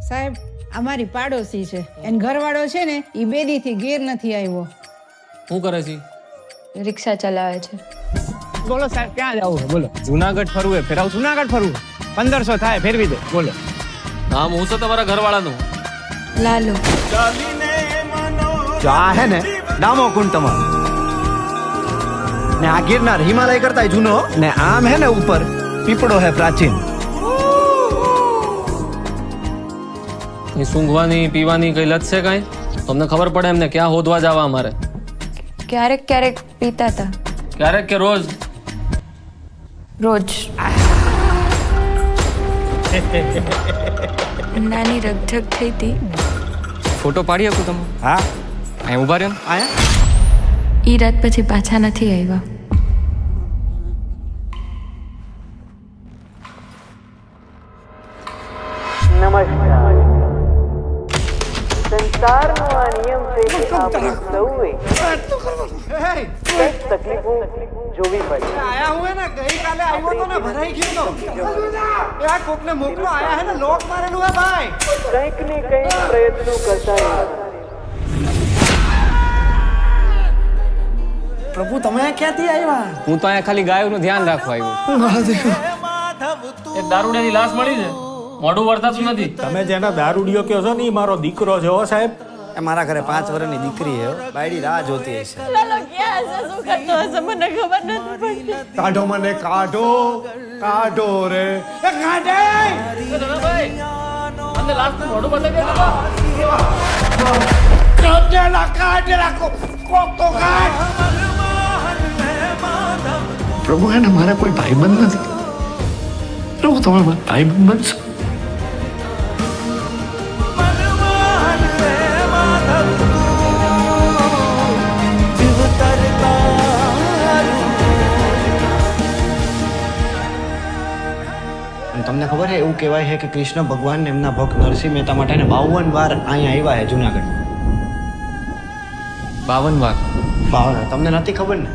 સાહેબ અમારી પાડોશી છે એન ઘરવાળો છે ને એ બેદીથી ઘેર નથી આવ્યો. શું કરે છે? રિક્ષા ચલાવે છે. બોલો સાહેબ ક્યાં જવું છે બોલો. જુનાગઢ ફરવું ફેરાવ. જુનાગઢ ફરવું 1500 થાય ફેરવી દે બોલો. નામ હું છે તમારા ઘરવાળાનું? લાલુ. જો આ હે ને ડામો કુંડ તમારો ને આ ગિરનાર હિમાલય કરતા જૂનો ને આમ હે ને ઉપર પીપળો હે પ્રાચીન. કઈ સૂંઘવાની પીવાની કઈ લત છે કઈ? તમને ખબર પડે એમને ક્યાં હોદવા જવા અમારે? ક્યારેક ક્યારેક પીતા હતા. ક્યારેક કે રોજ? રોજ. નાની રગઝગ થઈ હતી. ફોટો પાડી શકું તમે? હા અહીં ઉભા રહ્યો. આયા ઈ રાત પછી પાછા નથી આવ્યા. નમસ્કાર. સંસારનો આ નિયમ છે કે આપણે સૌએ કંઈક તકલીફો જોવી પડે. આયા હું હે ને ગઈકાલે આવ્યો તો ને ભરાઈ ગયો તો એ આ કોકને મોકલો આયા હે ને લોક મારેલું હે ભાઈ. કંઈક ને કંઈક પ્રયત્નો કરતા રહેવા. પ્રભુ તમે ક્યાંથી આવ્યા? હું તો અહીંયા ખાલી ગાયોનું ધ્યાન રાખવા આવ્યો. એક દારૂડિયાની લાશ મળી છે. મોઢું વર્તાતું નથી. તમે જેના દારૂડિયો કહો છો ને ઈ મારો દીકરો છે હો સાહેબ. એ મારા ઘરે 5 વર્ષની દીકરી હે બાયડી રાહ જોતી હશે. કાઢો મને કાઢો કાઢો રે એ કાઢે. અંદર લાશનું મોઢું બતાવી દે. પ્રભુ એને મારા કોઈ ભાઈબંધ નથી. પ્રભુ તમે મારા ભાઈબંધ બનશો. તમને ખબર છે એવું કહેવાય છે કે કૃષ્ણ ભગવાન એમના ભક્ત નરસિંહ મહેતા માટે 52 વાર અહીંયા આવ્યા છે જુનાગઢ. 52 વાર? 52 તમને નથી ખબર ને?